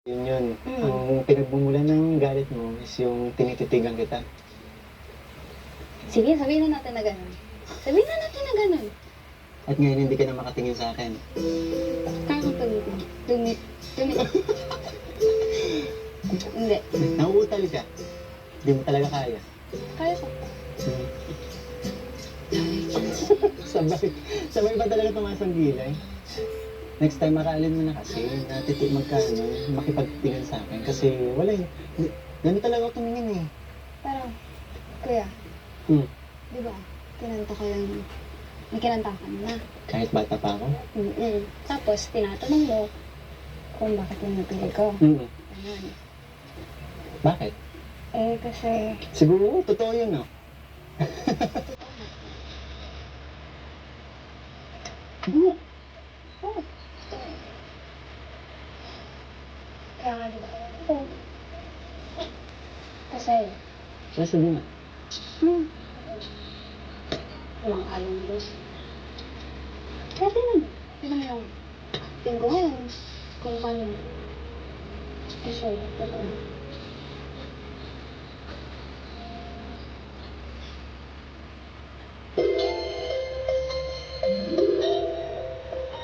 Yun. Ang pinagmumulan ng galit mo is yung tinititigan kita. Sige, sabihin na natin na gano'n. Sabihin na natin na gano'n. At ngayon hindi ka na makatingin sa akin. Kaya kong tumitin. Tumit. Hindi. Nauutal ka. Hindi mo talaga kaya. Kaya ko. Sabay ba talaga tumaas ang gilay? Next time, makalin mo na kasi na makipagtingin sa akin. Kasi wala eh. Ganun talaga ako tumingin eh. Pero, kuya, di ba, kinanta ko yung, may kinanta ka na. Kahit bata pa ako? Tapos, tinatanong mo kung bakit yung napili ko. Ganun. Bakit? Eh, kasi, Siguro, totoo yun, no? oh, kaya nga di ba? Oo. Kasi, Sabi nga. mga along doon. Kaya tinan mo yung acting ko ngayon. Kung paano. Kasi, totoo.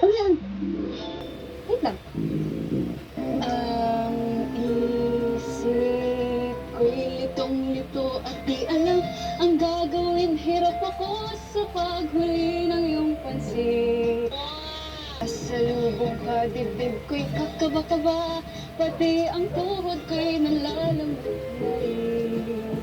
Ano yan? Wait lang. Isip ko'y litong-lito at di alam ang gagawin. Hirap ako sa paghuli ng iyong pansin. Pasalubong ka, dibdib ko'y kakaba-kaba, pati ang tuhod ko'y nalalamig na rin.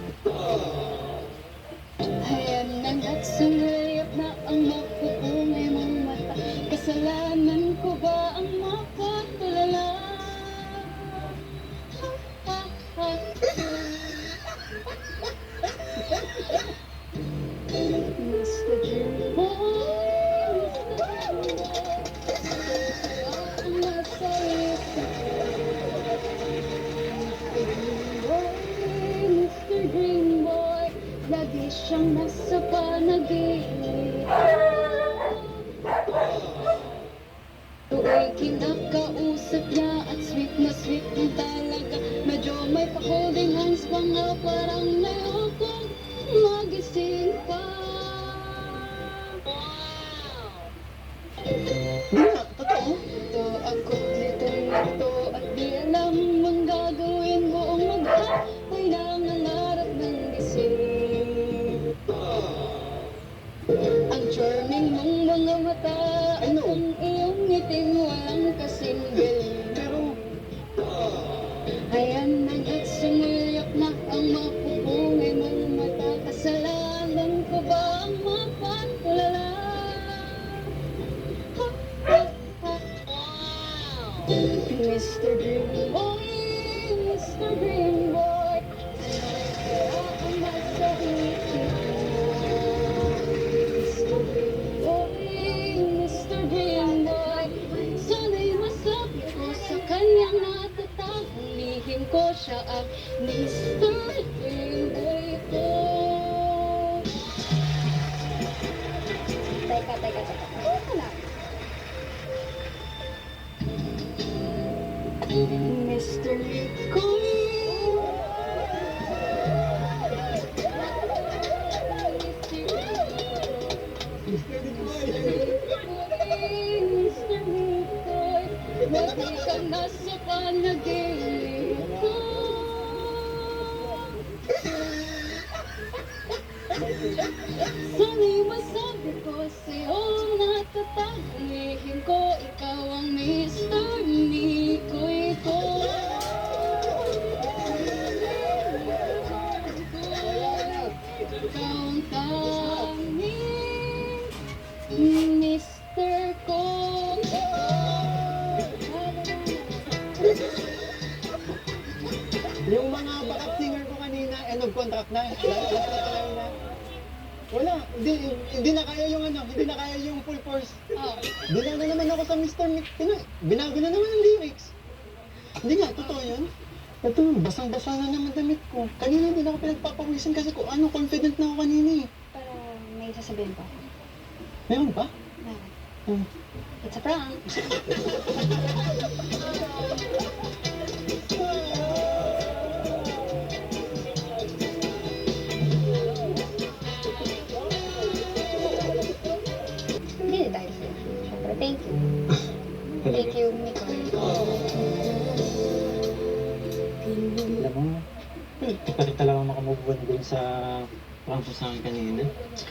Hayan at sumayap na ang mapupungay mong mata. Kasalanan ko ba ang mapatulala? Mr. Dream Boy, ang nasa isip ko. Mr. Dream Boy, lagi siyang nasa panaginip. Tuwing kinakausap niya at sweet na talaga. Medyo may pa-holding hands pa nga, parang nayokong magising pa. Hindi nga, totoo. Ito ako dito at di alam ang gagawin. Buong mag-apoy na nangarap ng gising. Ang charming mong mga mata at ang iyong ngiting walang kasing galing. Pero, Ayan na at sumilyak na ang mapupungay mong mata. Kasalanan ko ba ang mapatulala? Mr. Dream Boy, Mr. Dream Boy, kaya ang nasa isip mo. Mr. Dream Boy, Mr. Dream Boy, sana'y masabi ko sa kanyang natatagong lihim ko. Siya ang Mr. Dream Boy ko. Teka. Ano na? Mr. Rico. Mr. Rico, lagi ka nasa panaginip ko. Sana'y masabi ko sa'yo natatagong lihim ko. Ikaw ang Mr. Mikoy ko. Ikaw ang tanging Mr. ko. yung mga backup singer ko kanina, end of contract na. Last na talaga na. Wala, hindi na kaya yung hindi na kaya yung full force. Bila na naman ako sa Mr. Mix. Binago na naman ang lyrics. Hindi nga, totoo yun. Ito, basang-basa na naman damit ko. Kanina hindi na ako pinagpapawisan kasi confident na ako kanina eh. Pero may sasabihin pa ako. Meron pa? Meron. It's a prank. Thank you, Nicole. Alam mo, hindi pa rin talaga makamove on dun sa prank mo sa akin kanina.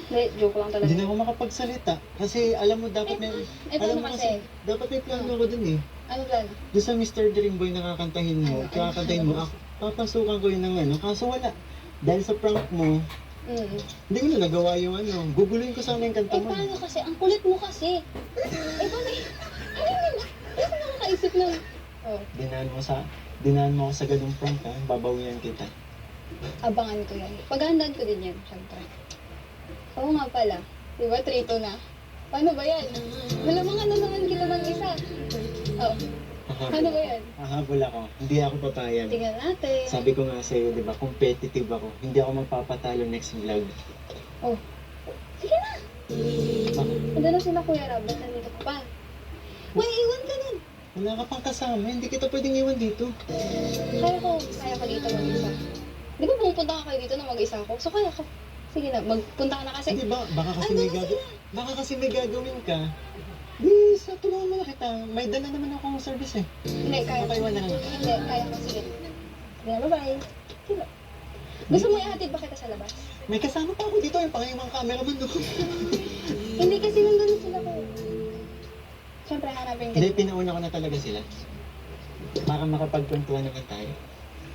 Hindi, joke lang talaga. Hindi na ako makapagsalita. Kasi alam mo, dapat may... paano kasi? Dapat may plano ako dun eh. Ano plan? Doon sa Mr. Dreamboy na kakantahin mo, kakantahin mo, papasukan ko yun ng ano, kaso wala. Dahil sa prank mo, hindi ko na nagawa yung ano, guguluhin ko sana yung kanta mo. Paano kasi? Ang kulit mo kasi. Paano? Ano ka nakakaisip ng... Oh, Dinaan mo ako sa ganung prank ha, babawian kita. abangan ko yan. Paghandaan ko din yan, syempre. Oo nga pala. Di ba, 3-2 na? Paano ba yan? Malamang ano naman kita ng isa. Oh, paano ba yan? Hahabol ako, hindi ako papayag. Tingnan natin. Sabi ko nga sa'yo, di ba, competitive ako. Hindi ako magpapatalo next vlog. Oh, sige na. Bakit? Nandun na sila Kuya Rob, ba't nandito ka pa? May iwan ka nun. Wala ka pang kasama, hindi kita pwedeng iwan dito. Kaya ko dito mag-isa. Di ba pupunta ka kayo dito na mag-isa ako? So kaya ko. Sige na, magpunta ka na kasi. Hindi ba, baka kasi may gagawin ka. Di, sa tulungan mo na kita. May dala naman akong service eh. Hindi, kaya ko. Makaiwan na lang. Hindi, kaya ko. Sige. Sige na, bye-bye. Sige. Gusto mo ihatid ba kita sa labas? May kasama pa ako dito, yung pangayamang cameraman doon. Hindi kasi nandun na sila ko. Siyempre, hanapin Hindi, ka. pinauna ko na talaga sila. Para makapagkwentuhan naman tayo.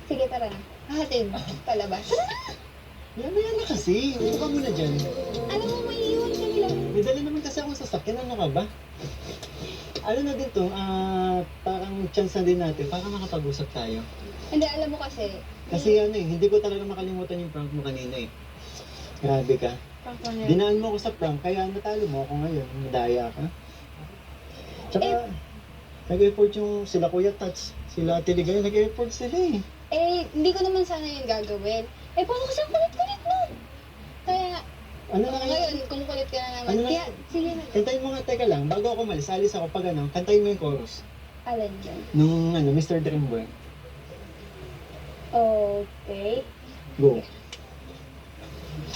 Sige, tara na. Hahatid palabas. Yan na kasi. Upo ka muna dyan. Alam mo, may iwan ka nila. May dala naman kasi akong sasakyan. Ano ka ba? Ano na din to, parang chance na din natin para makapag-usap tayo. Hindi, alam mo kasi. Kasi ano eh, hindi ko talaga makalimutan yung prank mo kanina eh. Grabe ka. Prank mo niya. Dinaan mo ako sa prank, kaya natalo mo ako ngayon. Madaya ka. Tsaka, nag-effort yung sila Kuya Tats, sila Ate Ligay, nag-effort sila eh. Hindi ko naman sana yun gagawin. Paano kasi ang kulit-kulit mo? Kaya, Ano na ngayon? ngayon, kung kulit ka na naman. Ano na- Kaya, sige na. Kantayin mo nga, teka lang, bago ako malis, alis ako pag ano, kantayin mo yung chorus. Alam dyan. Nung ano, Mr. Dreamboy. Okay. Go.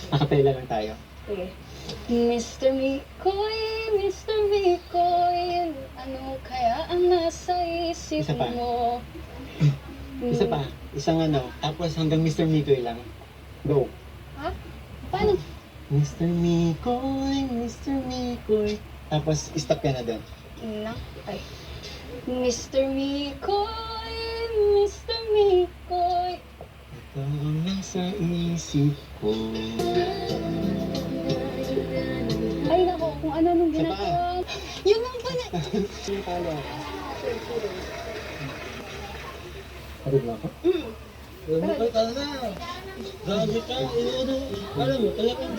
Akapela lang tayo. Sige. Mr. Mikoy, ano kaya ang nasa isip Isa pa. mo? Isa pa, isang ano, tapos hanggang Mr. Mikoy lang. Go. Ha? Paano? Mr. Mikoy. Tapos, stop ka na doon. Ay. Mr. Mikoy. Ito ang nasa isip ko. Ay nako, kung ano nung Isa pa. ginagawa. Yun lang pala. Sino pala? Harap na ako? Ay, talaga. Grabe ka. Alam mo, talagang